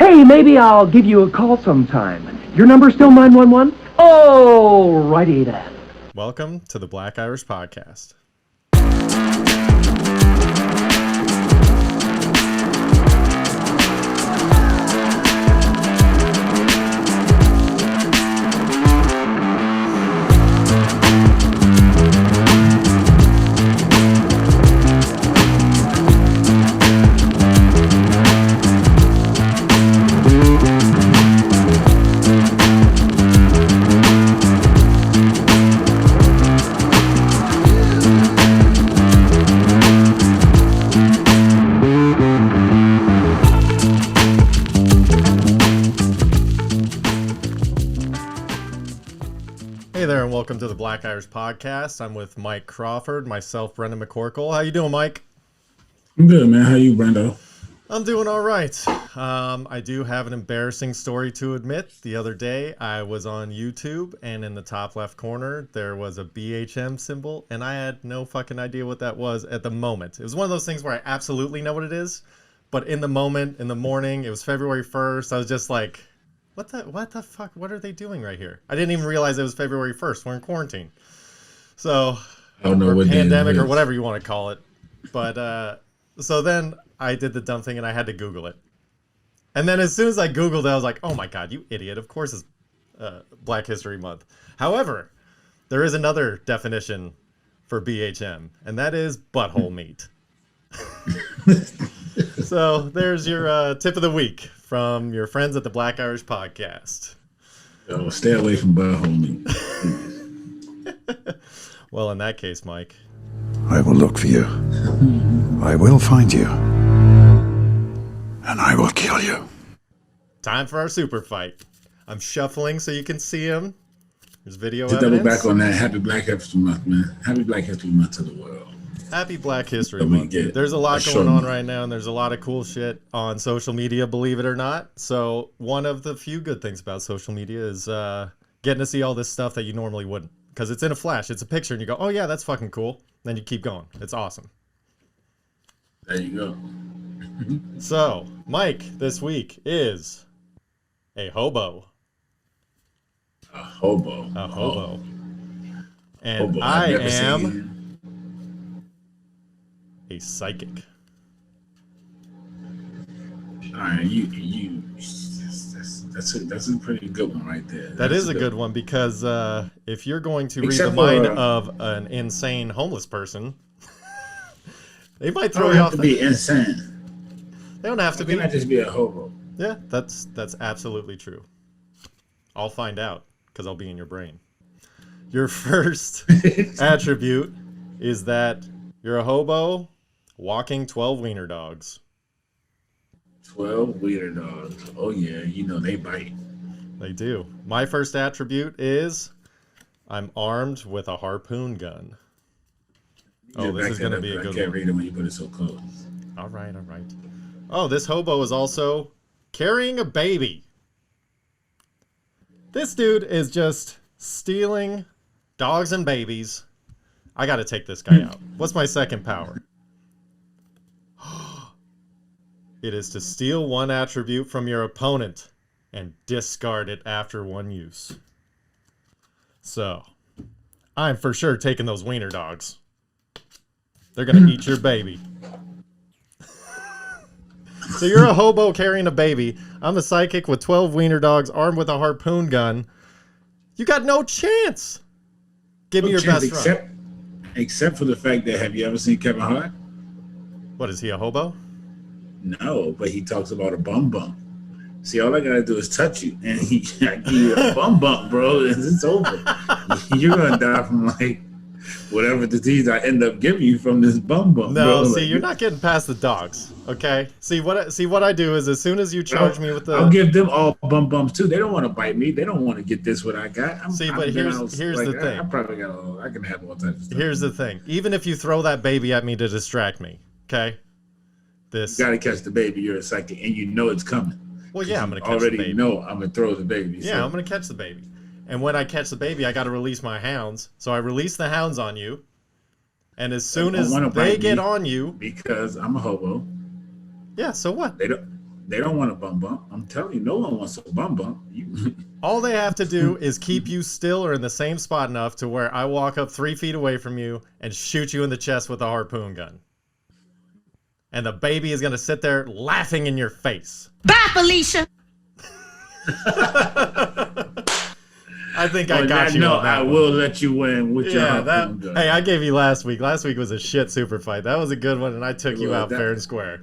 Hey, maybe I'll give you a call sometime. Your number still 911? Oh, righty then. Welcome to the Black Irish Podcast. Welcome to the Black Irish Podcast. I'm with Mike Crawford, myself, Brendan McCorkle. How you doing, Mike? I'm good, man. How you, Brendo? I'm doing all right. I do have an embarrassing story to admit. The other day, I was on YouTube, and in the top left corner, there was a BHM symbol, and I had no fucking idea what that was at the moment. It was one of those things where I absolutely know what it is, but in the moment, in the morning, it was February 1st, I was just like, what the fuck? What are they doing right here? I didn't even realize it was February 1st. We're in quarantine. So, I don't know or what pandemic or whatever you want to call it. But, so then I did the dumb thing and I had to Google it. And then as soon as I Googled it, I was like, oh my God, you idiot. Of course it's Black History Month. However, there is another definition for BHM, and that is butthole meat. So there's your tip of the week from your friends at the Black Irish Podcast. Oh, stay away from butthole meat. Well, in that case, Mike, I will look for you. I will find you. And I will kill you. Time for our super fight. I'm shuffling so you can see him. There's video Just evidence. double back on that. Happy Black History Month, man. Happy Black History Month to the world. Happy Black History Month. There's a lot going on right now, and there's a lot of cool shit on social media, believe it or not. So one of the few good things about social media is getting to see all this stuff that you normally wouldn't. Because it's in a flash. It's a picture, and you go, oh, yeah, that's fucking cool. Then you keep going. It's awesome. There you go. So, Mike, this week is a hobo. A hobo. A hobo. And Hobo. I am a psychic. All right, that's a pretty good one right there. That is a good one because if you're going to read Except the mind for, of an insane homeless person, they might I throw don't you have off. to be insane. They don't have to Why be. can't I just be a hobo? Yeah, that's absolutely true. I'll find out because I'll be in your brain. Your first attribute is that you're a hobo walking 12 wiener dogs. 12 wiener dogs. Oh, yeah. You know, they bite. They do. My first attribute is I'm armed with a harpoon gun. Oh, this is going to be a good one. I can't read it when you put it so close. All right. Oh, this hobo is also carrying a baby. This dude is just stealing dogs and babies. I got to take this guy out. What's my second power? It is to steal one attribute from your opponent and discard it after one use. So, I'm for sure taking those wiener dogs. They're going to eat your baby. So you're a hobo carrying a baby. I'm a psychic with 12 wiener dogs armed with a harpoon gun. You got no chance. Give me your best run. Except for the fact that, have you ever seen Kevin Hart? What, is he a hobo? No, but he talks about a bum bump. See, all I gotta do is touch you, and I give you a bum bump, bro, and it's over. You're gonna die from like whatever disease I end up giving you from this bum bump. No, bro. see, you're not getting past the dogs. Okay. See what I do is as soon as you charge me with the, I'll give them all bum bumps too. They don't want to bite me. They don't want to get this what I got. Here's the thing. I probably got I can have all types of stuff. Here's the thing. Even if you throw that baby at me to distract me, okay? You gotta catch the baby. You're a psychic, and you know it's coming. Well, yeah, I'm gonna catch the baby. Already know I'm gonna throw the baby. Yeah, I'm gonna catch the baby. And when I catch the baby, I gotta release my hounds. So I release the hounds on you. And as soon as they get on you, because I'm a hobo. Yeah, so what? They don't. They don't want a bum bump. I'm telling you, no one wants a bum bump. All they have to do is keep you still or in the same spot enough to where I walk up 3 feet away from you and shoot you in the chest with a harpoon gun. And the baby is going to sit there laughing in your face. Bye, Felicia. I think I got you. No, on that I one. will let you win with your Yeah, harpoon gun. hey, I gave you last week. Last week was a shit super fight. That was a good one, and I took you out fair and square.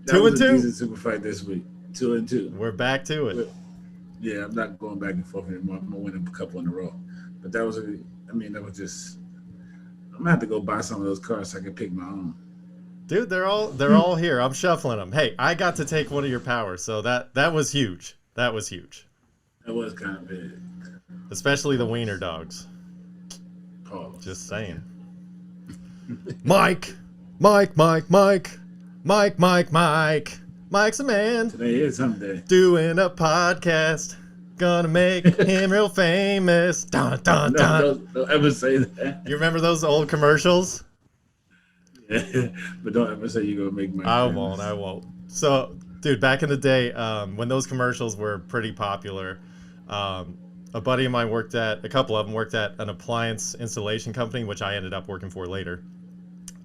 That 2 was and 2. a decent super fight this week. 2 and 2. We're back to it. Yeah, I'm not going back and forth anymore. I'm gonna win a couple in a row. But that was just. I'm gonna have to go buy some of those cards so I can pick my own. Dude, they're all here. I'm shuffling them. Hey, I got to take one of your powers, so that was huge. That was huge. That was kind of big. Especially the wiener dogs. Pause. Just saying. Mike. Mike's a man. Today is someday. Doing a podcast. Gonna make him real famous. Dun, dun, dun. Don't ever say that. You remember those old commercials? Yeah, but don't ever say you're gonna make my. I won't. So, dude, back in the day, when those commercials were pretty popular, a buddy of mine a couple of them worked at an appliance installation company, which I ended up working for later.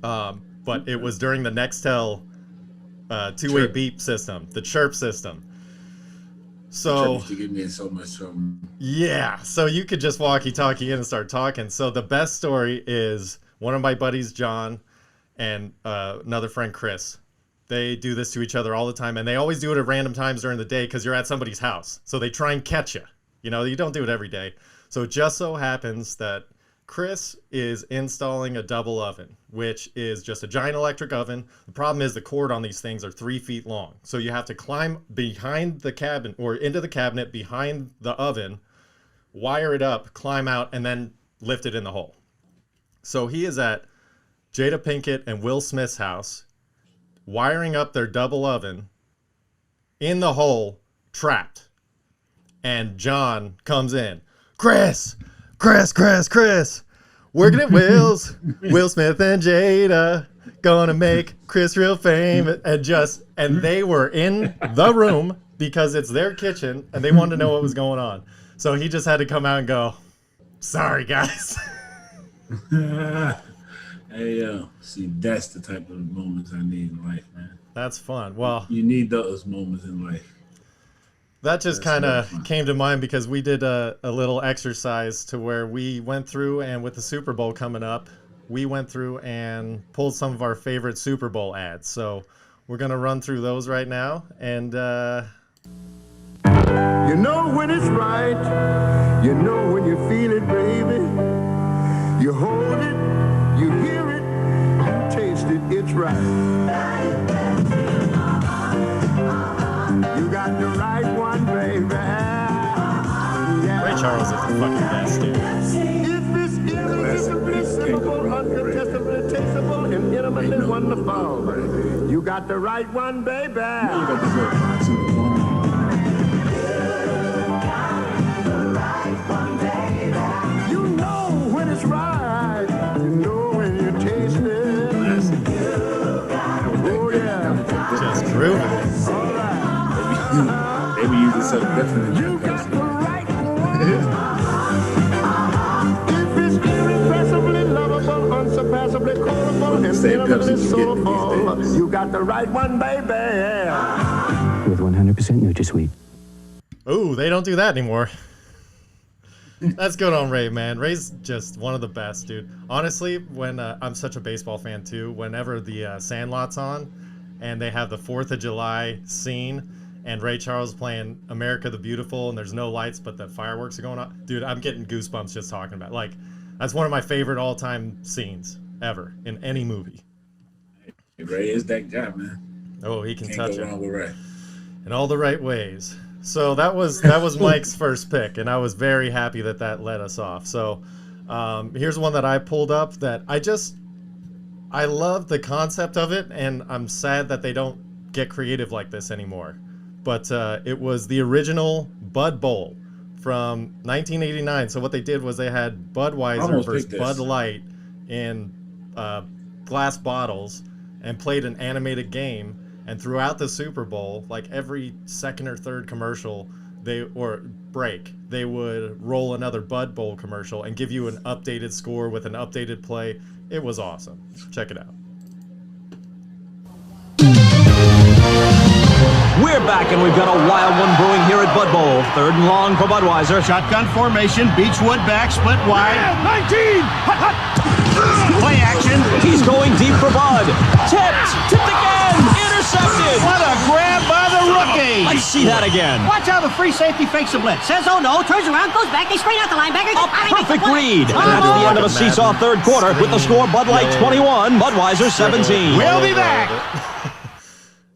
But it was during the Nextel two-way beep system, the chirp system. So used to get me in so much trouble. yeah, so you could just walkie-talkie in and start talking. So the best story is one of my buddies, John, and another friend, Chris. They do this to each other all the time, and they always do it at random times during the day because you're at somebody's house. So they try and catch you. You know, you don't do it every day. So it just so happens that Chris is installing a double oven, which is just a giant electric oven. The problem is the cord on these things are 3 feet long. So you have to climb behind the cabinet or into the cabinet behind the oven, wire it up, climb out, and then lift it in the hole. So he is at Jada Pinkett and Will Smith's house, wiring up their double oven in the hole, trapped. And John comes in. Chris, working at Will's, Will Smith and Jada, gonna make Chris real famous. And they were in the room because it's their kitchen and they wanted to know what was going on. So he just had to come out and go, sorry guys. Hey, see, that's the type of moments I need in life, man. That's fun. Well, you need those moments in life. that just kind of came to mind because we did a little exercise to where we went through, and with the Super Bowl coming up, we went through and pulled some of our favorite Super Bowl ads. So we're going to run through those right now. And you know when it's right, you know when you feel it, baby. You hold it, you hear it, you taste it, it's right. You got the right one, baby. Yeah. Ray Charles is the fucking best, dude. If it's irresistibly simple, uncontestably tasteable, and intimately wonderful, you got the right one, baby. You got this little box in the corner. You know when it's right. You know when you taste it. Oh, yeah. Just grooving it. All right. They be using something different than You that got the person. right one. If it's irrepressibly lovable, unsurpassably quotable, and Same Pepsi intimately you get soulful, these days. you got the right one, baby. With 100% NutraSweet. Ooh, they don't do that anymore. That's good on Ray, man. Ray's just one of the best, dude. Honestly, when I'm such a baseball fan too, whenever the Sandlot's on and they have the 4th of July scene and Ray Charles playing America the Beautiful and there's no lights but the fireworks are going on, dude, I'm getting goosebumps just talking about it. Like, that's one of my favorite all-time scenes ever in any movie. Ray is that guy, man. Oh, he can Can't touch go it wrong with Ray. in all the right ways. So that was Mike's first pick, and I was very happy that led us off. So here's one that I pulled up that I love the concept of it, and I'm sad that they don't get creative like this anymore. But it was the original Bud Bowl from 1989. So what they did was they had Budweiser Almost versus picked this. Bud Light in glass bottles and played an animated game. And throughout the Super Bowl, like every second or third commercial, they would roll another Bud Bowl commercial and give you an updated score with an updated play. It was awesome. Check it out. We're back, and we've got a wild one brewing here at Bud Bowl. 3rd and long for Budweiser. Shotgun formation, Beechwood back, split wide. 19! Hot, hot. Play action. He's going deep for Bud. Tipped again, intercepted. What a grab by the rookie. Let's see that again. Watch how the free safety fakes a blitz. Says, oh no, turns around, goes back, they screen out the linebacker. A perfect read. And that's the end of a seesaw 3rd quarter with the score Bud Light 21, Budweiser 17. We'll be back.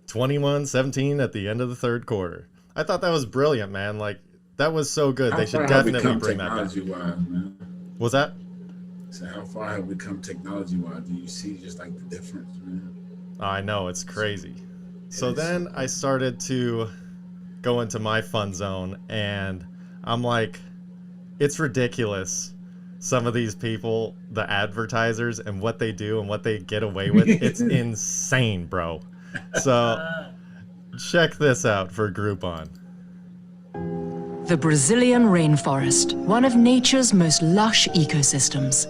21-17 at the end of the 3rd quarter. I thought that was brilliant, man. Like, that was so good. They should definitely bring that back. Technology-wise, man. What's that? So how far have we come technology-wise? Do you see just like the difference, man? I know, it's crazy. So then I started to go into my fun zone, and I'm like, it's ridiculous. Some of these people, the advertisers, and what they do and what they get away with, it's insane, bro. So check this out for Groupon. The Brazilian rainforest, one of nature's most lush ecosystems.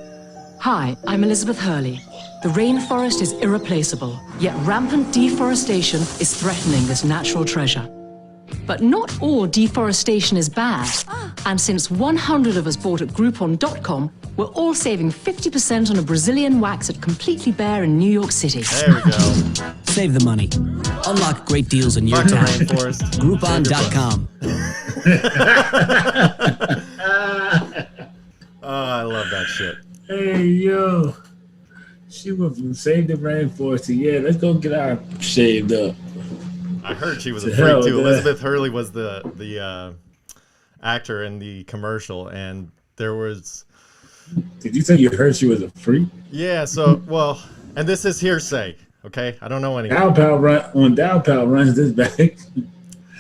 Hi, I'm Elizabeth Hurley. The rainforest is irreplaceable, yet rampant deforestation is threatening this natural treasure. But not all deforestation is bad. And since 100 of us bought at Groupon.com, we're all saving 50% on a Brazilian wax at Completely Bare in New York City. There we go. Save the money. Unlock great deals in your Fuck the town. rainforest. Groupon.com. Oh, I love that shit. Hey, yo. She went from save the rainforest to, yeah, let's go get our shaved up. I heard she was a To freak hell too. with that. Elizabeth Hurley was the actor in the commercial, and there was... Did you say you heard she was a freak? Yeah, so, well, and this is hearsay, okay? I don't know anything. When Dowpal runs this back.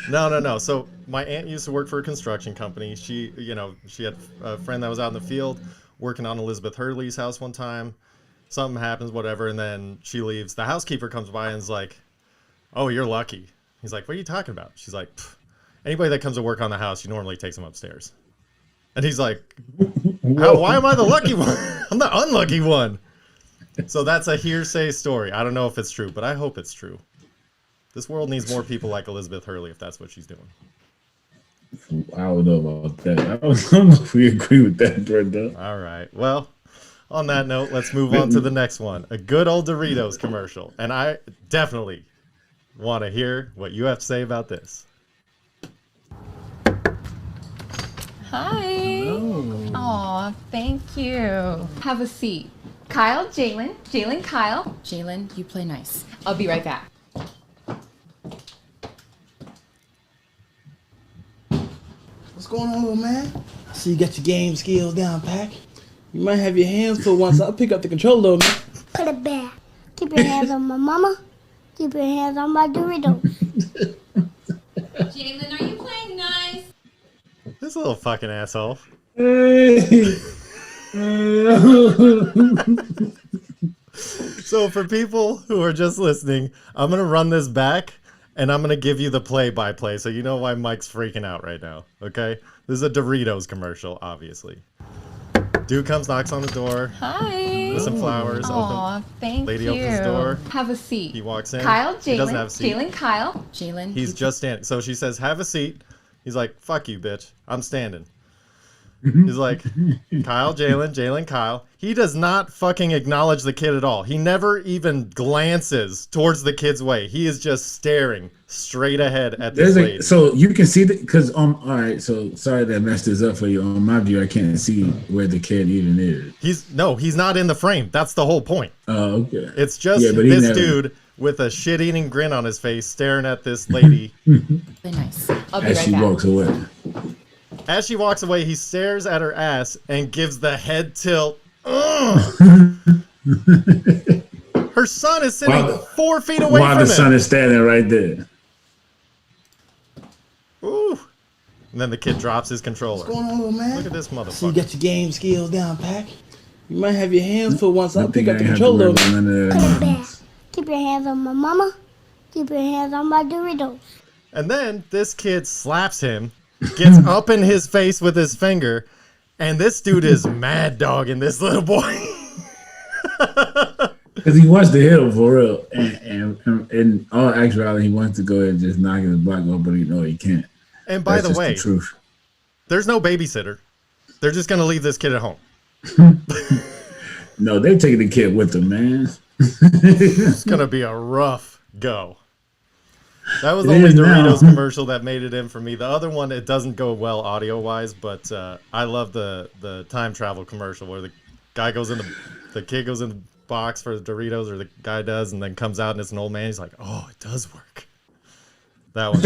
No. So my aunt used to work for a construction company. She had a friend that was out in the field working on Elizabeth Hurley's house one time. Something happens, whatever, and then she leaves. The housekeeper comes by and is like, "Oh, you're lucky." He's like, "What are you talking about?" She's like, "Anybody that comes to work on the house, you normally takes them upstairs." And he's like, why am I the lucky one? I'm the unlucky one. So that's a hearsay story. I don't know if it's true, but I hope it's true. This world needs more people like Elizabeth Hurley if that's what she's doing. I don't know about that. I don't know if we agree with that, Brenda. All right. Well, on that note, let's move on to the next one. A good old Doritos commercial. And I definitely want to hear what you have to say about this. Hi. Aw, thank you. Have a seat. Kyle, Jalen, Kyle. Jalen, you play nice. I'll be right back. What's going on, little man? I see you got your game skills down, Pack. You might have your hands full once I'll pick up the controller, though, man. Put it back. Keep your hands on my mama. Keep your hands on my Doritos. Jalen, are you playing nice? This little fucking asshole. So for people who are just listening, I'm going to run this back and I'm going to give you the play-by-play so you know why Mike's freaking out right now, okay? This is a Doritos commercial, obviously. Dude comes, knocks on the door. Hi. With some flowers. Aw, thank Lady you. opens the door. Have a seat. He walks in. Kyle, He doesn't have a Jalen, seat. Kyle. Jalen. He's just standing. So she says, have a seat. He's like, fuck you, bitch. I'm standing. He's like, Kyle, Jalen, Kyle. He does not fucking acknowledge the kid at all. He never even glances towards the kid's way. He is just staring straight ahead at this lady. So you can see that because all right. So sorry that I messed this up for you. On my view, I can't see where the kid even is. He's not in the frame. That's the whole point. Oh, okay. It's just Yeah, but this dude with a shit-eating grin on his face staring at this lady. Play nice. I'll be As right she back. walks away. As she walks away, he stares at her ass and gives the head tilt. Her son is sitting 4 feet away while from the him. son is standing right there. Ooh. And then the kid drops his controller. What's going on, little man? Look at this I see you motherfucker. got your game skills down, Pack. You might have your hands full once I'll I think pick I up the ain't have to worry controller, about though. none of Put it that. back. Keep your hands on my mama. Keep your hands on my Doritos. And then this kid slaps him, gets up in his face with his finger, and this dude is mad dogging this little boy. Because he wants to hit him for real. And in all actuality, he wants to go ahead and just knock his block off, but he can't. And by the way, truth. There's no babysitter. They're just going to leave this kid at home. No, they're taking the kid with them, man. It's going to be a rough go. That was the only Doritos commercial that made it in for me. The other one, it doesn't go well audio-wise, but I love the time travel commercial where the kid goes in the box for the Doritos, or the guy does, and then comes out and it's an old man. He's like, "Oh, it does work." That one,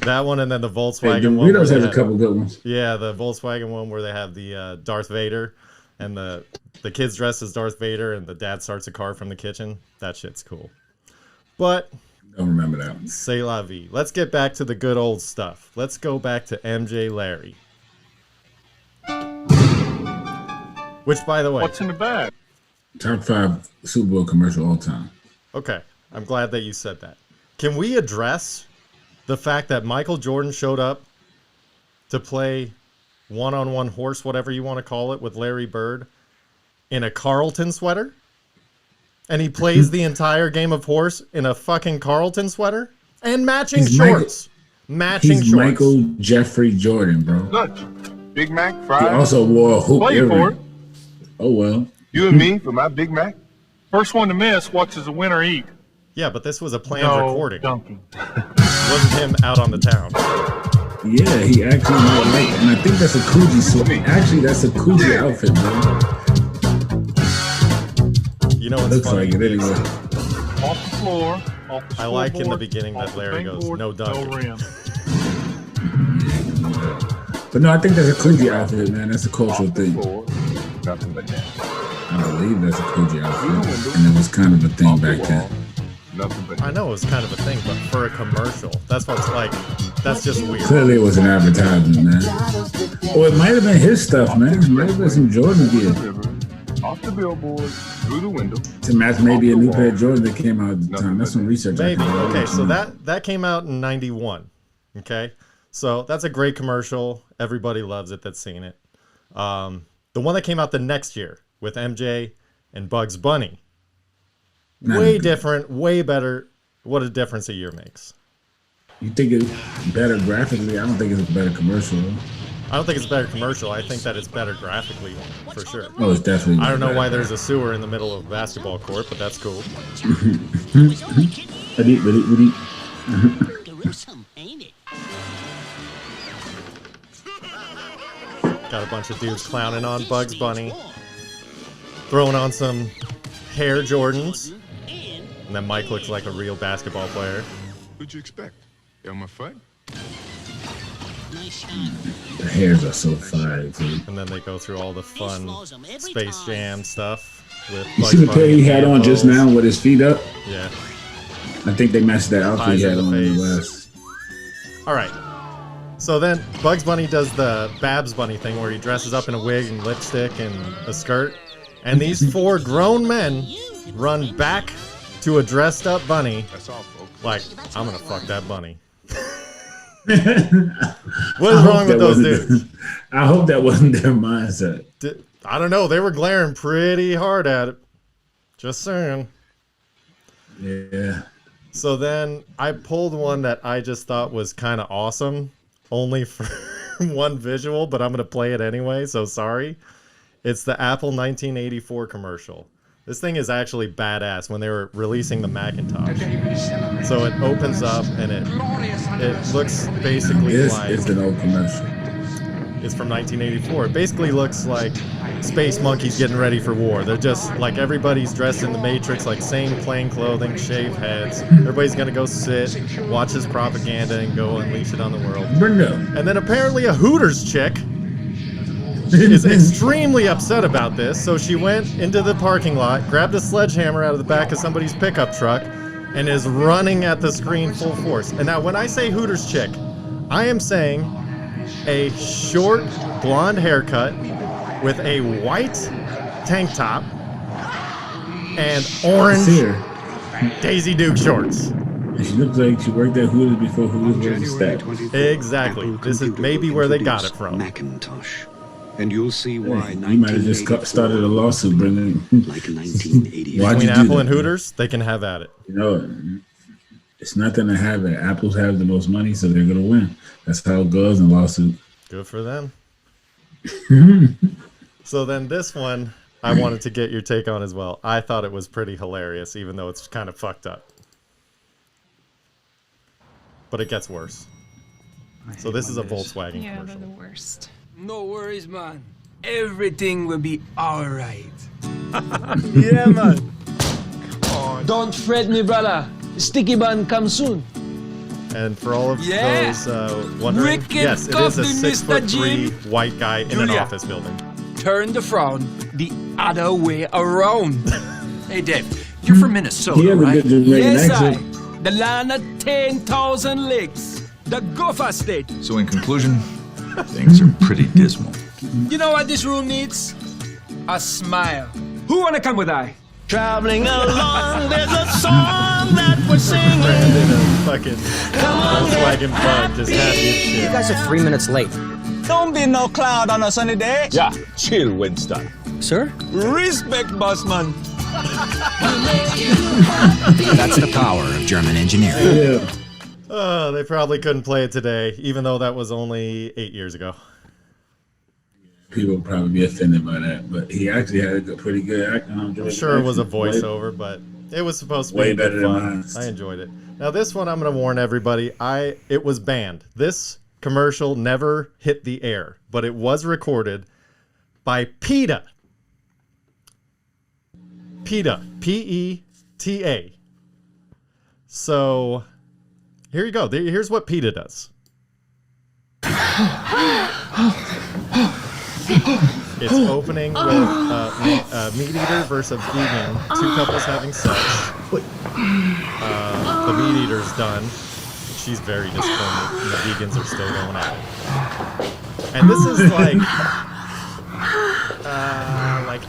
that one, and then the Volkswagen one. Doritos has a couple good ones. Yeah, the Volkswagen one where they have the Darth Vader, and the kid's dressed as Darth Vader, and the dad starts a car from the kitchen. That shit's cool. But don't remember that one. C'est la vie. Let's get back to the good old stuff. Let's go back to MJ Larry. Which, by the way, what's in the bag? Top 5 Super Bowl commercial all time. Okay, I'm glad that you said that. Can we address the fact that Michael Jordan showed up to play one-on-one horse, whatever you want to call it, with Larry Bird in a Carlton sweater? And he plays the entire game of horse in a fucking Carlton sweater? And matching shorts. Matching shorts. Michael Jeffrey Jordan, bro. Lunch. Big Mac, fries. He also wore a hoop Play for it. Oh, well. You and me for my Big Mac. First one to miss watches the winner eat. Yeah, but this was a planned recording. Dunking. It wasn't him out on the town. Yeah, he actually might like, and I think that's a Coogee sweater. Actually, that's a Coogee outfit, man. You know what's looks funny? like it anyway. Off the floor. Off the I like in the beginning that Larry goes, "No dunking." No rim. But no, I think that's a Coogee outfit, man. That's a cultural thing. Nothing but that. I believe that's a Coogee outfit, and it was kind of a thing back then. I know it was kind of a thing, but for a commercial, that's what's like. That's just weird. Clearly, it was an advertisement, man. Or it might have been his stuff, man. It might have been some Jordan gear. Off the billboard, through the window. To match maybe a new pair of Jordan that came out at the time. That's some research. Maybe. Okay, so that came out in '91. Okay, so that's a great commercial. Everybody loves it that's seen it. The one that came out the next year with MJ and Bugs Bunny. Way different, way better. What a difference a year makes. You think it's better graphically? I don't think it's a better commercial. I don't think it's a better commercial. I think that it's better graphically, for sure. Oh, it's definitely. I don't know why there's a sewer in the middle of a basketball court, but that's cool. Got a bunch of dudes clowning on Bugs Bunny, throwing on some hair Jordans, and then Mike looks like a real basketball player. What'd you expect? Elmer Fudd? The hairs are so fire, dude. And then they go through all the fun Space Jam stuff with You Bugs see the Bunny pair he and had on just Hobo. now with his feet up? Yeah. I think they matched that outfit Eyes he had in the on in the face. last. All right. So then Bugs Bunny does the Babs Bunny thing where he dresses up in a wig and lipstick and a skirt. And these 4 grown men run back to a dressed up bunny like, I'm going to fuck that bunny. What is wrong with those dudes? I hope that wasn't their mindset. I don't know. They were glaring pretty hard at it. Just saying. Yeah. So then I pulled one that I just thought was kind of awesome, only for one visual, but I'm going to play it anyway, so sorry. It's the Apple 1984 commercial. This thing is actually badass when they were releasing the Macintosh. So it opens up and it looks basically like... It's an old commercial. It's from 1984. It basically looks like space monkeys getting ready for war. They're just like everybody's dressed in the Matrix, like same plain clothing, shaved heads. Everybody's gonna go sit, watch his propaganda, and go unleash it on the world. And then apparently a Hooters chick is extremely upset about this, so she went into the parking lot, grabbed a sledgehammer out of the back of somebody's pickup truck, and is running at the screen full force. And now when I say Hooters chick, I am saying a short blonde haircut with a white tank top and orange Daisy Duke shorts. She looks like she worked at Hooters before Hooters was a stack. Exactly. This is maybe where they got it from. Macintosh. And you'll see why. You might have just started a lawsuit bringing like 1980. Between Apple and Hooters, they can have at it. You know, it's nothing to have it. Apple's have the most money, so they're gonna win. That's how it goes in lawsuit. Good for them. So then this one, I wanted to get your take on as well. I thought it was pretty hilarious, even though it's kind of fucked up. But it gets worse. So this is a Volkswagen Yeah, commercial. they're the worst. No worries, man. Everything will be alright. Yeah, man. Don't fret me, brother. Sticky bun come soon. And for all of Yeah. those wondering, Wicked yes, it is a coffee, 6'3" Mr. white guy in an Julia. office building. Turn the frown the other way around. Hey, Dave, you're from Minnesota, He has a right? good Jamaican Yes, accent. The land of 10,000 lakes. The Gopher State. So in conclusion, things are pretty dismal. You know what this room needs? A smile. Who wanna come with I? Traveling along, there's a song that we're singing. Brandon, a fucking Volkswagen Bug, just happy as shit. You guys are 3 minutes late. Don't be no cloud on a sunny day. Yeah, chill, Winston. Sir? Respect, boss man. That's the power of German engineering. Yeah. Oh, they probably couldn't play it today, even though that was only 8 years ago. People would probably be offended by that, but he actually had a pretty good act. I'm sure it was a voiceover, but it was supposed to be way a bit better than fun. mine. I enjoyed it. Now this one, I'm going to warn everybody. It was banned. This commercial never hit the air, but it was recorded by PETA. PETA, P-E-T-A. So here you go. Here's what PETA does. It's opening with meat eater versus a vegan. Two couples having sex. The meat eater's done. She's very disappointed, and the vegans are still going at it. And this is like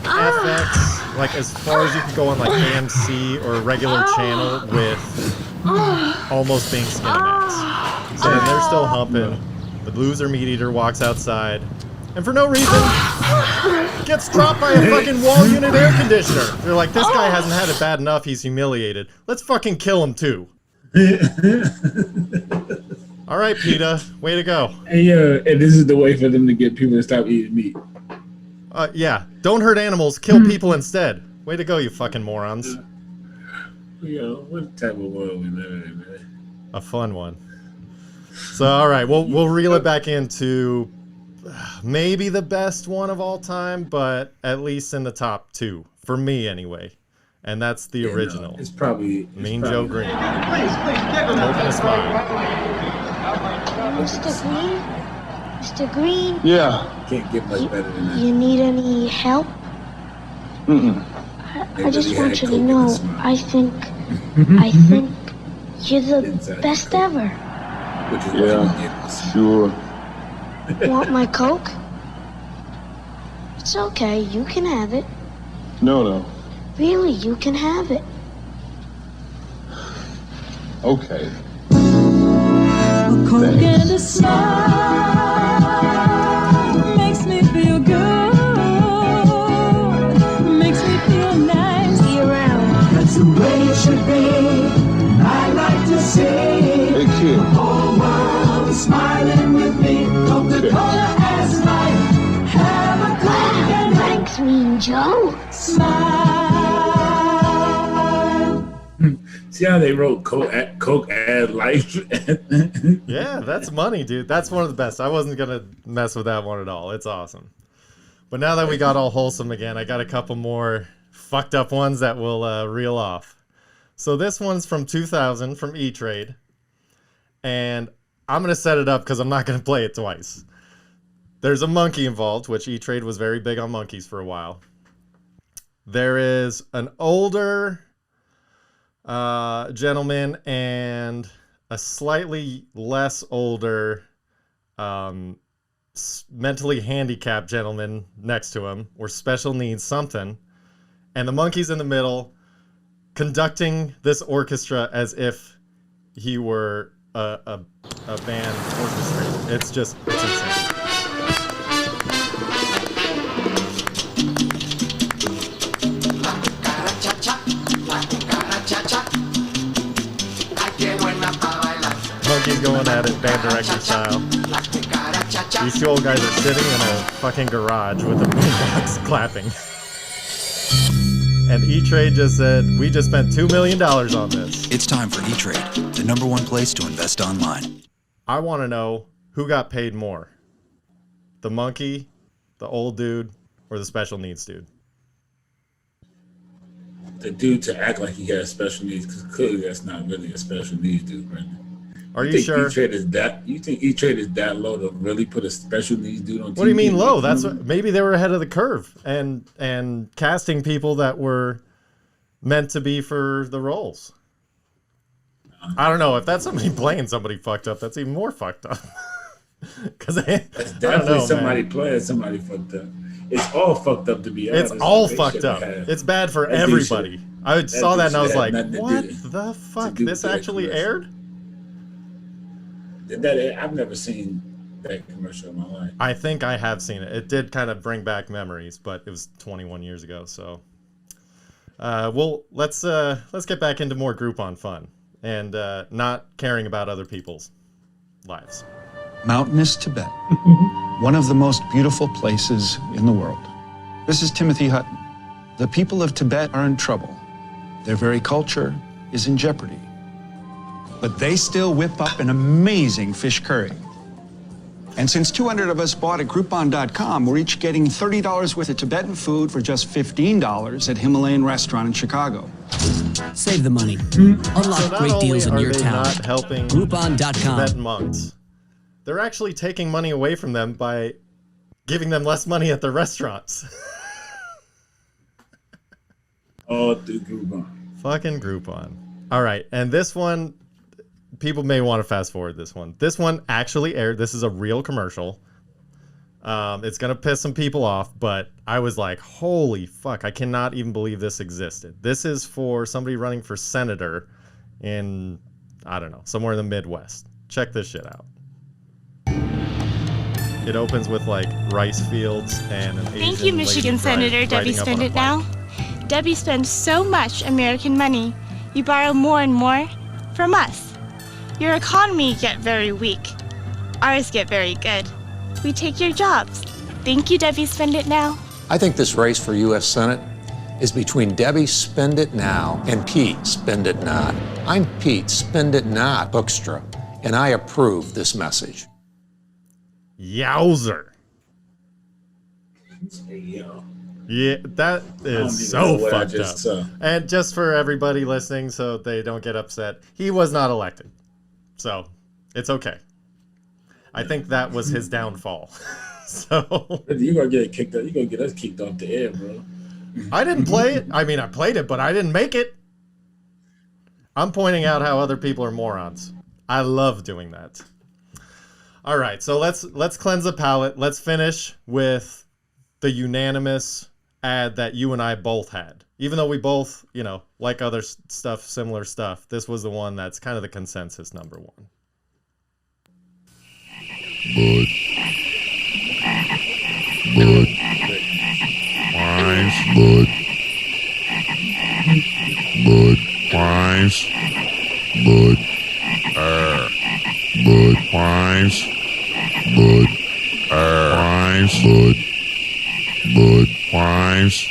FX, like as far as you can go on like AMC or a regular channel with almost being Skinamax. So they're still humping. The loser meat eater walks outside, and for no reason, gets dropped by a fucking wall unit air conditioner. They're like, this guy hasn't had it bad enough, he's humiliated. Let's fucking kill him too. All right, PETA, way to go. And and this is the way for them to get people to stop eating meat. Yeah, don't hurt animals, kill people instead. Way to go, you fucking morons. What type of world we live in, man? A fun one. So, all right, we'll reel it back into maybe the best one of all time, but at least in the top two for me anyway. And that's the original. It's probably Mean Joe Green. Please, Open a smile. Mr. Green? Mr. Green? Yeah. Can't get much better than that. You need any help? I just want you to know, I think you're the best ever. Which is Sure. Want my Coke? It's okay, you can have it. No. Really, you can have it. Okay. A Coke and a smile makes me feel good, makes me feel nice. Be around. That's the way it should be. I like to say, Hey, kid. the whole world is smiling with me. Coca-Cola as life. Have a Coke and Thanks, Mean Joe. smile. See how they wrote Coke ad life? Yeah, that's money, dude. That's one of the best. I wasn't going to mess with that one at all. It's awesome. But now that we got all wholesome again, I got a couple more fucked up ones that we'll reel off. So this one's from 2000 from E-Trade. And I'm going to set it up because I'm not going to play it twice. There's a monkey involved, which E-Trade was very big on monkeys for a while. There is an older gentleman and a slightly less older mentally handicapped gentleman next to him, or special needs something, and the monkey's in the middle conducting this orchestra as if he were a band orchestrated. It's insane. Monkey's going at it, band director style. These two old guys are sitting in a fucking garage with a boombox clapping. And E-Trade just said, we just spent $2 million on this. It's time for E-Trade, the #1 place to invest online. I want to know who got paid more. The monkey, the old dude, or the special needs dude? The dude to act like he has special needs, because clearly that's not really a special needs dude, Brendan. Are you sure? You think E-Trade is that low to really put a special needs dude on TV? What do you mean low? That's what, maybe they were ahead of the curve and casting people that were meant to be for the roles. I don't know if that's somebody playing somebody fucked up. That's even more fucked up. Because that's definitely somebody playing somebody fucked up. It's all fucked up to be honest. It's all fucked up. It's bad for everybody. I saw that and I was like, what the fuck? This actually aired? I've never seen that commercial in my life. I think I have seen it. It did kind of bring back memories, but it was 21 years ago. So, well, let's get back into more Groupon fun and not caring about other people's lives. Mountainous Tibet, one of the most beautiful places in the world. This is Timothy Hutton. The people of Tibet are in trouble. Their very culture is in jeopardy. But they still whip up an amazing fish curry. And since 200 of us bought at Groupon.com, we're each getting $30 worth of Tibetan food for just $15 at Himalayan Restaurant in Chicago. Save the money. Unlock great deals in your town. Not helping Groupon.com. Tibetan monks. They're actually taking money away from them by giving them less money at their restaurants. All through Groupon. Fucking Groupon. All right, and this one, people may want to fast forward this one. This one actually aired. This is a real commercial. It's going to piss some people off, but I was like, holy fuck, I cannot even believe this existed. This is for somebody running for senator in, I don't know, somewhere in the Midwest. Check this shit out. It opens with like rice fields and an Asian Thank you, Michigan Senator Debbie Spend It Now. Debbie spends so much American money. You borrow more and more from us. Your economy get very weak. Ours get very good. We take your jobs. Thank you, Debbie Spend It Now. I think this race for U.S. Senate is between Debbie Spend It Now and Pete Spend It Not. I'm Pete Spend It Not Hoekstra, and I approve this message. Yowzer. Yeah, that is so fucked up. And just for everybody listening, so they don't get upset, he was not elected. So it's okay. I think that was his downfall. So you're gonna get kicked out. You're gonna get us kicked off the air, bro. I didn't play it. I mean, I played it, but I didn't make it. I'm pointing out how other people are morons. I love doing that. All right, so let's cleanse the palate. Let's finish with the unanimous ad that you and I both had. Even though we both, like other stuff, similar stuff, this was the one that's kind of the consensus number one. Bud. Wise. Bud. Wise. Bud. Bud. Wise. Bud. Wise. Bud. Bud. Wise.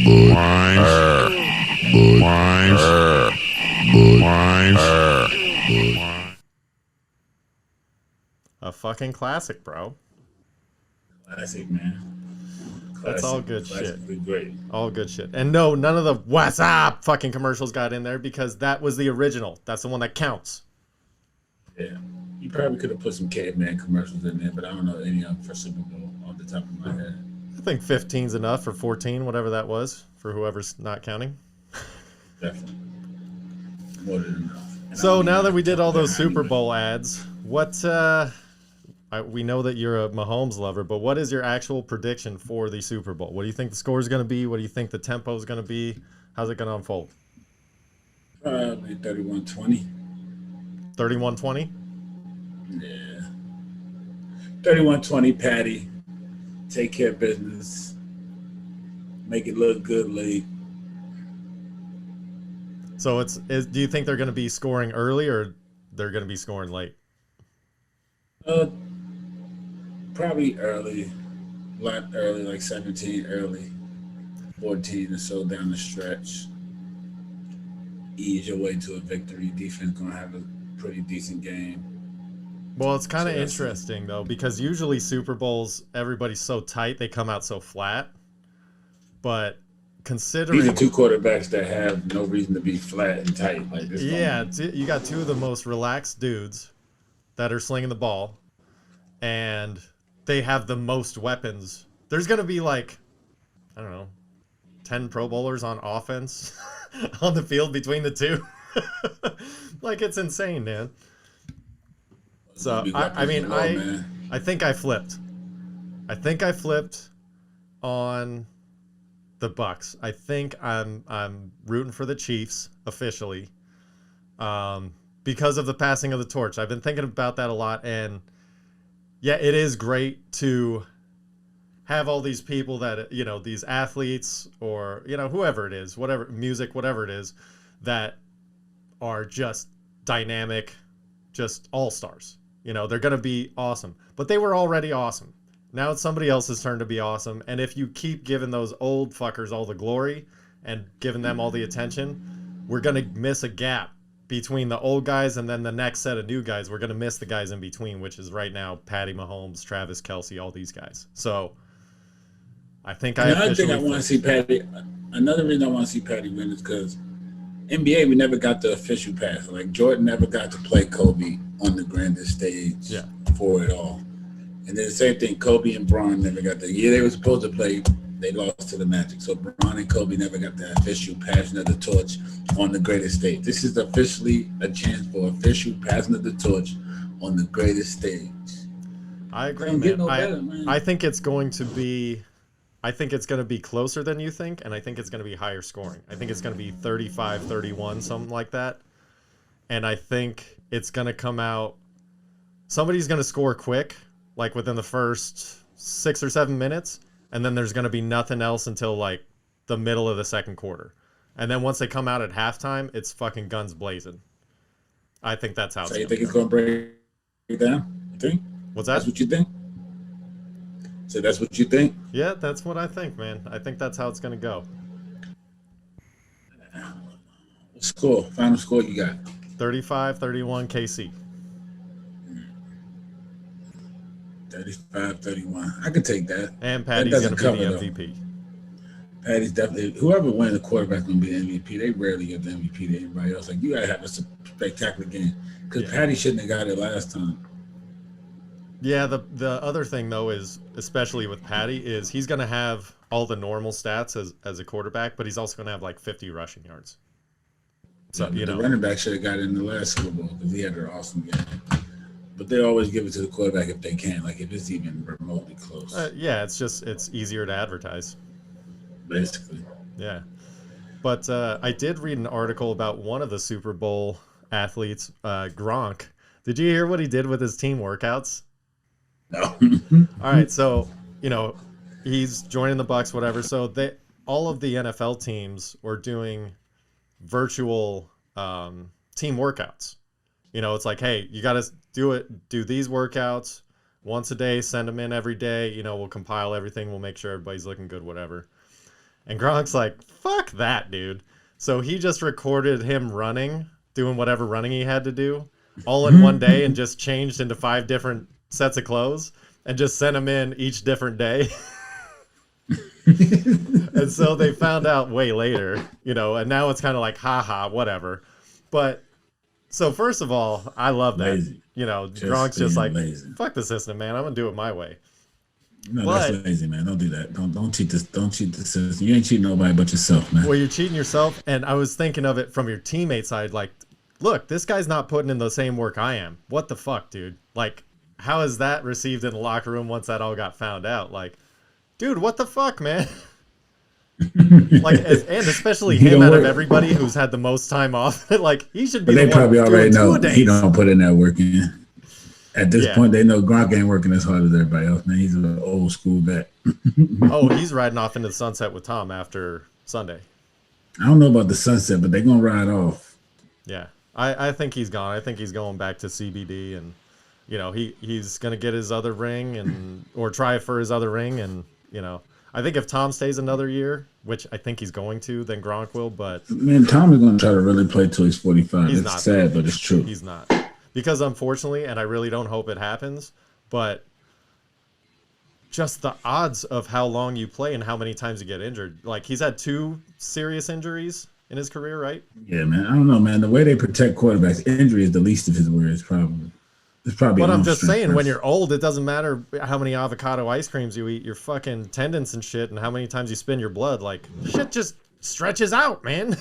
Bud. Wise. Bud. Wise. Bud. Wise. A fucking classic, bro. Classic, man. That's all good shit. Great. All good shit. And no, none of the what's up fucking commercials got in there because that was the original. That's the one that counts. Yeah. You probably could have put some caveman commercials in there, but I don't know any of them for Super Bowl off the top of my head. I think 15's enough, or 14, whatever that was, for whoever's not counting. Definitely. More than enough. And so now that we did all those Super Bowl ads, what we know that you're a Mahomes lover, but what is your actual prediction for the Super Bowl? What do you think the score is going to be? What do you think the tempo is going to be? How's it going to unfold? Probably 31-20. 31-20? Yeah. 31-20, Patty. Take care of business. Make it look good late. So do you think they're going to be scoring early or they're going to be scoring late? Probably early. A lot early, like 17 early. 14 or so down the stretch. Ease your way to a victory. Defense going to have a pretty decent game. Well, it's kind of interesting, though, because usually Super Bowls, everybody's so tight, they come out so flat. But considering... These are two quarterbacks that have no reason to be flat and tight. Like this. Yeah, you got two of the most relaxed dudes that are slinging the ball, and they have the most weapons. There's going to be like, I don't know, 10 Pro Bowlers on offense on the field between the two. Like, it's insane, man. So, I think I flipped. I think I flipped on the Bucks. I think I'm rooting for the Chiefs officially because of the passing of the torch. I've been thinking about that a lot, and yeah, it is great to have all these people that, you know, these athletes or, you know, whoever it is, whatever, music, whatever it is, that are just dynamic, just all-stars. You know, they're going to be awesome. But they were already awesome. Now it's somebody else's turn to be awesome. And if you keep giving those old fuckers all the glory and giving them all the attention, we're going to miss a gap between the old guys and then the next set of new guys. We're going to miss the guys in between, which is right now Patty Mahomes, Travis Kelce, all these guys. So I think Another thing I want to see Patty, another reason I want to see Patty win is because NBA, we never got the official pass. Like, Jordan never got to play Kobe on the grandest stage for it all. And then the same thing, Kobe and Bron never got the year they were supposed to play, they lost to the Magic. So Bron and Kobe never got the official passing of the torch on the greatest stage. This is officially a chance for official passing of the torch on the greatest stage. I agree, man. I think it's going to be... I think it's going to be closer than you think, and I think it's going to be higher scoring. I think it's going to be 35-31, something like that. And I think it's going to come out... Somebody's going to score quick, like within the first 6 or 7 minutes, and then there's going to be nothing else until, like, the middle of the second quarter. And then once they come out at halftime, it's fucking guns blazing. I think that's how So you think it's going to break it down? You think? What's that? That's what you think? So that's what you think? Yeah, that's what I think, man. I think that's how it's going to go. Score. Final score you got? 35-31 KC. 35-31. I can take that. And Patty's going to be the MVP. Patty's definitely... Whoever wins the quarterback's going to be the MVP. They rarely give the MVP to anybody else. Like, you got to have a spectacular game. Because Patty shouldn't have got it last time. Yeah, the other thing, though, is, especially with Patty, is he's going to have all the normal stats as a quarterback, but he's also going to have, like, 50 rushing yards. So, you know. The running back should have got it in the last Super Bowl because he had an awesome game. But they always give it to the quarterback if they can, like if it's even remotely close. Yeah, it's easier to advertise. Basically. Yeah. But I did read an article about one of the Super Bowl athletes, Gronk. Did you hear what he did with his team workouts? No. All right, so, you know, he's joining the Bucks, whatever. So all of the NFL teams were doing virtual team workouts. You know, it's like, hey, you got to do these workouts once a day, send them in every day. You know, we'll compile everything. We'll make sure everybody's looking good, whatever. And Gronk's like, fuck that, dude. So he just recorded him running, doing whatever running he had to do, all in one day, and just changed into 5 different sets of clothes and just sent them in each different day. And so they found out way later, you know, and now it's kind of like, haha, whatever. But so first of all, I love that. Lazy. You know, Gronk's just like, fuck the system, man. I'm gonna do it my way. No, that's lazy, man. Don't do that. Don't cheat this. Don't cheat the system. You ain't cheating nobody but yourself, man. Well, you're cheating yourself. And I was thinking of it from your teammate side, like, look, this guy's not putting in the same work I am. What the fuck, dude? Like, how is that received in the locker room once that all got found out? Like, dude, what the fuck, man? Like, and especially He him don't out of work. everybody who's had the most time off. Like, he should be But the they one probably already doing know two-a-days. he don't put in that work in. At this Yeah. point, they know Gronk ain't working as hard as everybody else, man. He's an old school vet. Oh, he's riding off into the sunset with Tom after Sunday. I don't know about the sunset, but they're going to ride off. Yeah. I think he's gone. I think he's going back to CBD, and, you know, he's going to get his other ring and or try for his other ring. And, you know, I think if Tom stays another year, which I think he's going to, then Gronk will. But Man, Tom is going to try to really play till he's 45. He's It's not. sad, but it's true. He's not. Because unfortunately, and I really don't hope it happens, but just the odds of how long you play and how many times you get injured. Like, he's had 2 serious injuries in his career, right? Yeah, man. I don't know, man. The way they protect quarterbacks, injury is the least of his worries, probably. It's probably. But a I'm just hamstring saying, first. when you're old, it doesn't matter how many avocado ice creams you eat, your fucking tendons and shit, and how many times you spin your blood. Like, shit just stretches out, man.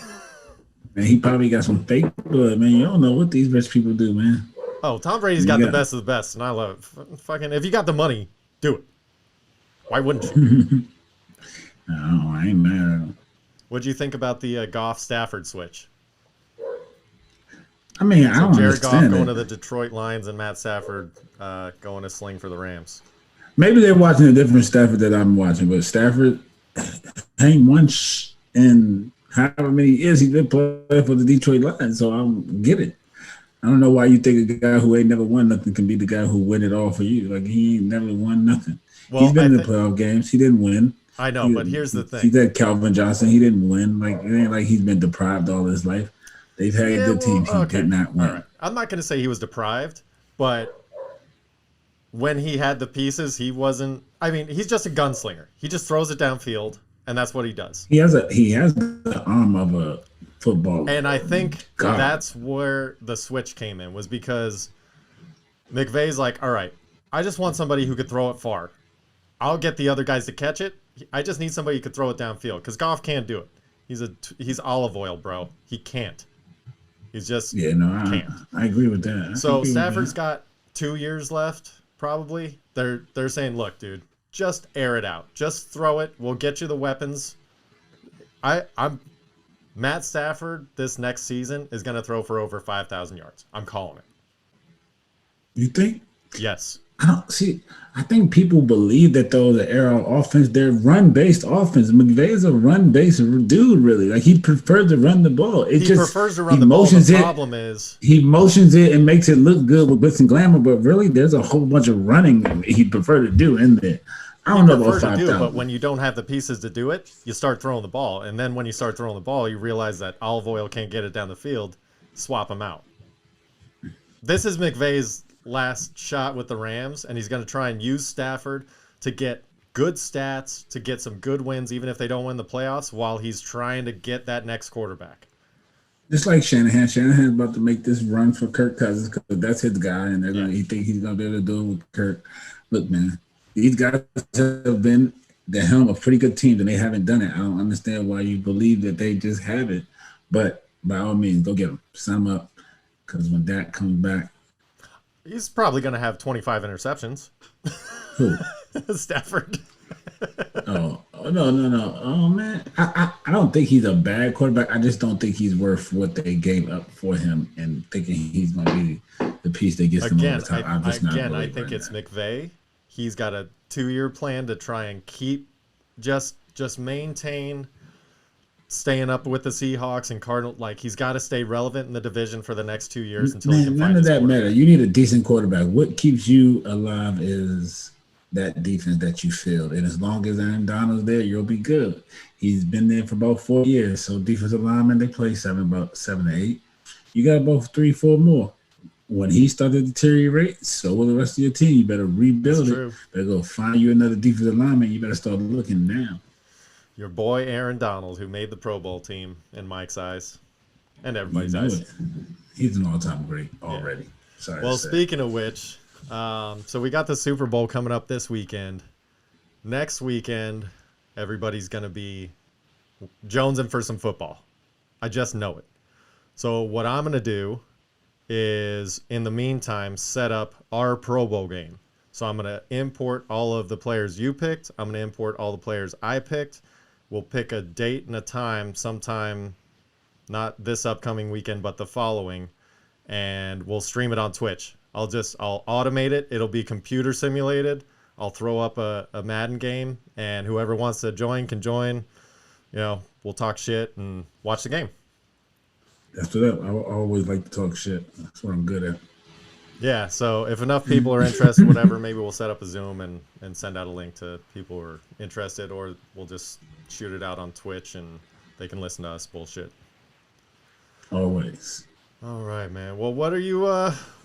Man, he probably got some fake blood, man. You don't know what these rich people do, man. Oh, Tom Brady's got the best of the best, and I love it. Fucking, if you got the money, do it. Why wouldn't you? I ain't mad at him. What'd you think about the Goff Stafford switch? I mean, I don't Jared Goff understand going it. to the Detroit Lions and Matt Stafford going to sling for the Rams. Maybe they're watching a different Stafford that I'm watching, but Stafford ain't won in however many years he's been playing for the Detroit Lions, so I don't get it. I don't know why you think a guy who ain't never won nothing can be the guy who win it all for you. Like, he ain't never won nothing. Well, He's been in the playoff games. He didn't win. I know, but here's the thing. He's that Calvin Johnson. He didn't win. Like, it ain't like he's been deprived all his life. They've had good teams. He did not win. All right. I'm not going to say he was deprived, but when he had the pieces, he wasn't. I mean, he's just a gunslinger. He just throws it downfield, and that's what he does. He has the arm of a football. And I think God. that's where the switch came in, was because McVay's like, all right, I just want somebody who could throw it far. I'll get the other guys to catch it. I just need somebody who could throw it downfield, because Goff can't do it. He's olive oil, bro. He can't. He's just can't. I agree with that. So Stafford's got 2 years left, probably. They're saying, look, dude, just air it out. Just throw it. We'll get you the weapons. I'm Matt Stafford this next season is going to throw for over 5,000 yards. I'm calling it. You think? Yes. I don't see. I think people believe that though the era of offense, they're run-based offense. McVay is a run-based dude, really. Like, he prefers to run the ball. He prefers to run the ball. The problem is he motions it and makes it look good with glitz and glamour, but really, there's a whole bunch of running he'd prefer to do in there. I don't know about 5,000. But when you don't have the pieces to do it, you start throwing the ball, and then when you start throwing the ball, you realize that olive oil can't get it down the field. Swap them out. This is McVay's last shot with the Rams, and he's going to try and use Stafford to get good stats, to get some good wins, even if they don't win the playoffs, while he's trying to get that next quarterback. Just like Shanahan. Shanahan's about to make this run for Kirk Cousins because that's his guy, and he think he's going to be able to do it with Kirk. Look, man, these guys have been the helm of pretty good teams, and they haven't done it. I don't understand why you believe that they just haven't. But by all means, go get them. Sign them up, because when Dak comes back, he's probably going to have 25 interceptions. Who? Stafford. No. Oh, man. I don't think he's a bad quarterback. I just don't think he's worth what they gave up for him and thinking he's going to be the piece that gets them over the top. I think it's McVay. He's got a 2-year plan to try and keep just maintain staying up with the Seahawks and Cardinals. Like, he's got to stay relevant in the division for the next 2 years until he can find his quarterback. Matter. You need a decent quarterback. What keeps you alive is that defense that you field. And as long as Aaron Donald's there, you'll be good. He's been there for about 4 years. So defensive linemen, they play about 7 to 8. You got about 3, 4 more. When he started to deteriorate, so will the rest of your team. You better rebuild it. Better go find you another defensive lineman. You better start looking now. Your boy Aaron Donald, who made the Pro Bowl team in Mike's eyes and everybody's eyes. He's an all-time great already. Sorry. Well, speaking of which, so we got the Super Bowl coming up this weekend. Next weekend, everybody's going to be jonesing for some football. I just know it. So what I'm going to do is, in the meantime, set up our Pro Bowl game. So I'm going to import all of the players you picked. I'm going to import all the players I picked. we'll pick a date and a time sometime, not this upcoming weekend, but the following, and we'll stream it on Twitch. I'll automate it. It'll be computer simulated. I'll throw up a Madden game, and whoever wants to join can join. You know, we'll talk shit and watch the game. That's what I always like to talk shit. That's what I'm good at. Yeah, so if enough people are interested, whatever, maybe we'll set up a Zoom and send out a link to people who are interested, or we'll just shoot it out on Twitch and they can listen to us bullshit. Always. All right, man. Well, what are you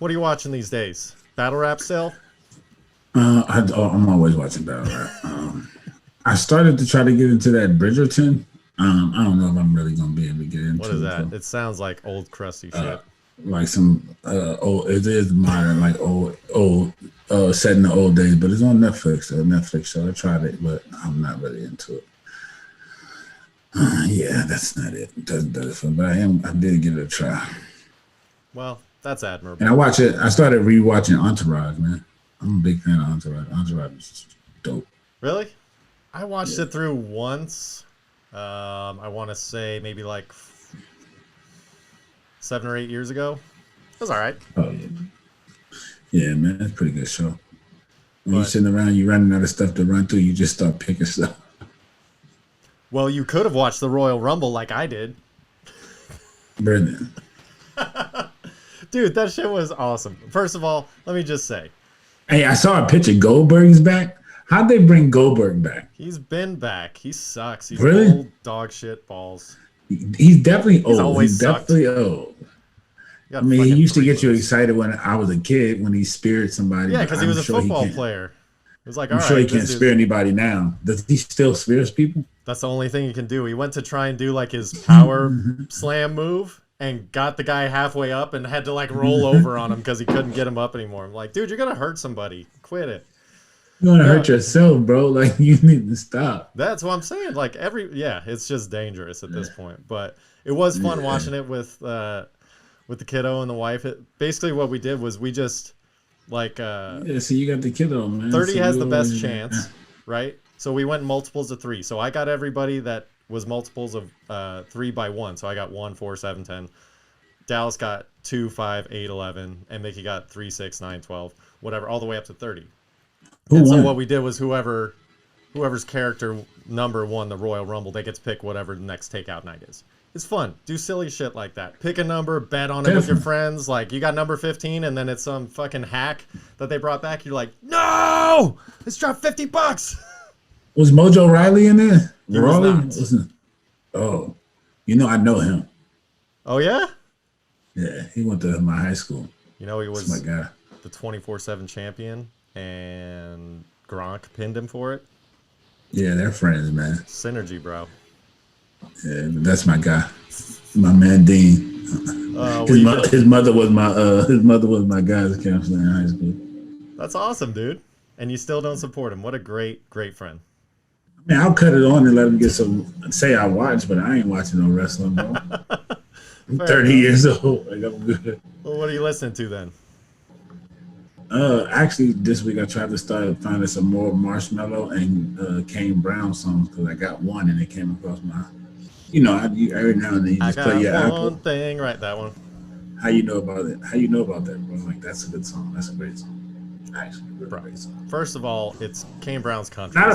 watching these days? Battle rap still? I'm always watching battle rap. I started to try to get into that Bridgerton. I don't know if I'm really gonna be able to get into it. What is that? It sounds like old crusty shit. Like some old. It is modern, like old set in the old days, but it's on Netflix. A Netflix show. I tried it, but I'm not really into it. Yeah, that's not it. It doesn't do it for me. But I did give it a try. Well, that's admirable. And I started rewatching Entourage, man. I'm a big fan of Entourage. Entourage is dope. Really? I watched it through once. I want to say maybe like 7 or 8 years ago. It was all right. Oh, yeah. Yeah, man. That's a pretty good show. When you're sitting around, you're running out of stuff to run through, you just start picking stuff. Well, you could have watched the Royal Rumble like I did. Brilliant. Dude, that shit was awesome. First of all, let me just say. Hey, I saw a picture. Goldberg's back. How'd they bring Goldberg back? He's been back. He sucks. He's really? Old dog shit balls. He's definitely old. He's always definitely old. I mean, he used to get you excited when I was a kid when he speared somebody. Yeah, because he was a football player. It was like, I'm sure he can't spear anybody now. Does he still spears people? That's the only thing he can do. He went to try and do like his power slam move and got the guy halfway up and had to like roll over on him because he couldn't get him up anymore. I'm like, dude, you're gonna hurt somebody. Quit it. You're gonna hurt yourself, bro. Like, you need to stop. That's what I'm saying. Like it's just dangerous at this point. But it was fun watching it with the kiddo and the wife. Basically what we did was we just like so you got the kiddo, man. 30 has the best chance, right? So we went multiples of 3. So I got everybody that was multiples of 3 by 1. So I got 1, 4, 7, 10. Dallas got 2, 5, 8, 11, and Mickey got 3, 6, 9, 12, whatever, all the way up to 30. So what we did was whoever's character number won the Royal Rumble, they get to pick whatever the next takeout night is. It's fun. Do silly shit like that. Pick a number, bet on it with your friends. Like, you got number 15, and then it's some fucking hack that they brought back. You're like, no! Let's drop $50. Was Mojo Riley in there? He was not. Listen. Oh, I know him. Oh, yeah? Yeah, he went to my high school. He was my guy. The 24/7 champion, and Gronk pinned him for it. Yeah, they're friends, man. Synergy, bro. Yeah, that's my guy, my man Dean. His mother was my guy's counselor in high school. That's awesome, dude. And you still don't support him. What a great friend. I mean, I'll cut it on and let him get say I watch, but I ain't watching no wrestling, bro. I'm 30 years old. Like, I'm good. Well, what are you listening to then? Actually, this week I tried to start finding some more Marshmello and Kane Brown songs because I got one and it came across my. Every now and then you just play your Apple. Thing, right? That one. How you know about it? How you know about that, bro? Like, that's a good song. That's a great song. Actually, great song. First of all, it's Kane Brown's country. Not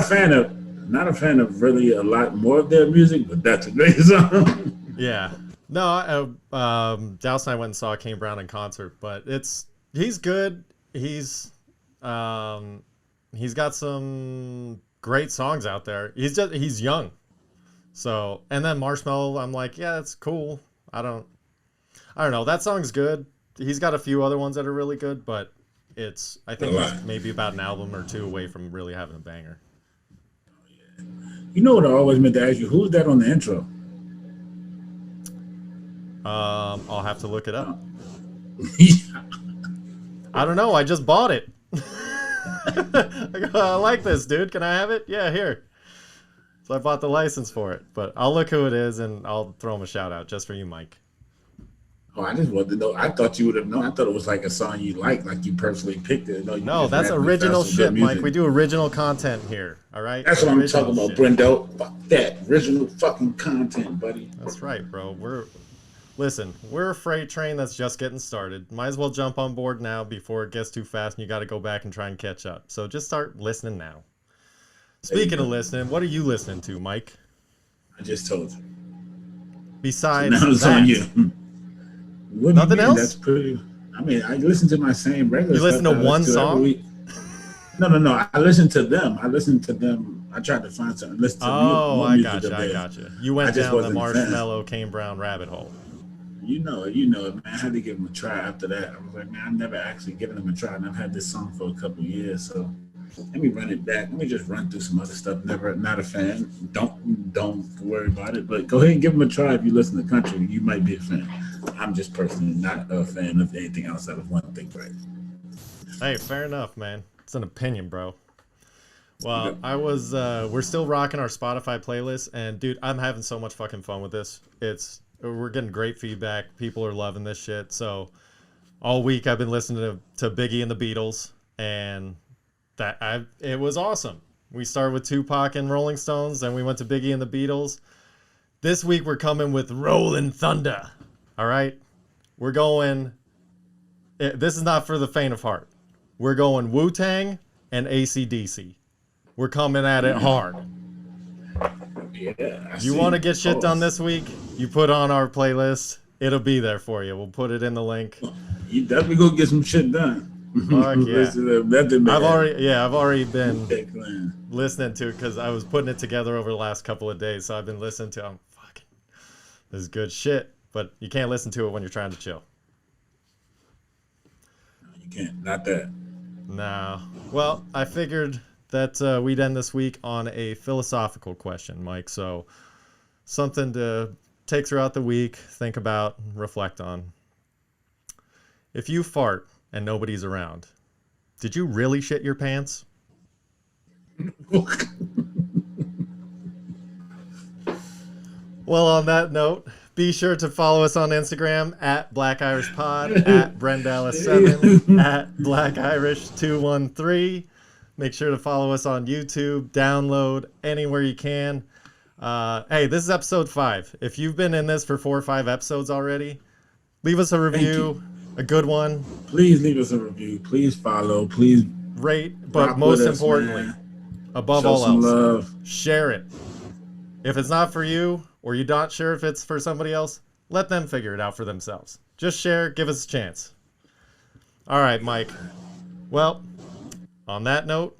a fan of really a lot more of their music, but that's a great song. Yeah. No, Dallas and I went and saw Kane Brown in concert, but he's good. He's got some great songs out there. He's young. So, and then Marshmello, I'm like, yeah, that's cool. I don't know. That song's good. He's got a few other ones that are really good, but I think he's maybe about an album or 2 away from really having a banger. You know what I always meant to ask you? Who's that on the intro? I'll have to look it up. I don't know. I just bought it. I like this, dude. Can I have it? Yeah, here. So I bought the license for it, but I'll look who it is and I'll throw him a shout out just for you, Mike. Oh, I just wanted to know. I thought you would have known. I thought it was like a song you like you personally picked it. No, that's original shit, Mike. We do original content here. All right. That's what I'm talking about, Brendo. Fuck that original fucking content, buddy. That's right, bro. We're a freight train that's just getting started. Might as well jump on board now before it gets too fast and you got to go back and try and catch up. So just start listening now. Speaking of listening, what are you listening to, Mike? I just told you. Besides so now it's that, on you. Nothing else? That's pretty. I mean, I listen to my same regular. You listen to one song? No. I listen to them. I tried to find something. Listen to I gotcha. You went down the Marshmallow Kane Brown rabbit hole. You know it, man. I had to give them a try after that. I was like, man, I've never actually given them a try, and I've had this song for a couple of years, so let me run it back. Let me just run through some other stuff. Not a fan. Don't worry about it. But go ahead and give them a try. If you listen to country, you might be a fan. I'm just personally not a fan of anything outside of one thing, right? Hey, fair enough, man. It's an opinion, bro. Well, we're still rocking our Spotify playlist, and dude, I'm having so much fucking fun with this. We're getting great feedback. People are loving this shit. So all week I've been listening to Biggie and the Beatles, and it was awesome. We started with Tupac and Rolling Stones, then we went to Biggie and the Beatles. This week we're coming with Rollin' Thunder. All right? We're going... This is not for the faint of heart. We're going Wu-Tang and AC/DC. We're coming at it hard. Yeah. You want to get shit done this week? You put on our playlist. It'll be there for you. We'll put it in the link. You definitely go get some shit done. Fuck yeah. I've already been listening to it because I was putting it together over the last couple of days. So I've been listening to this is good shit. But you can't listen to it when you're trying to chill. You can't. Not that. No. Well, I figured that we'd end this week on a philosophical question, Mike. So something to take throughout the week, think about, reflect on. If you fart and nobody's around, did you really shit your pants? Well, on that note, be sure to follow us on Instagram at Black Irish Pod, at Brendella7, at BlackIrish213. Make sure to follow us on YouTube, download anywhere you can. Hey, this is episode 5. If you've been in this for 4 or 5 episodes already, leave us a review, a good one. Please leave us a review. Please follow. Please rate. But most importantly, above all else, love. Share it. If it's not for you, or you're not sure if it's for somebody else, let them figure it out for themselves. Just share, give us a chance. All right, Mike. Well, on that note,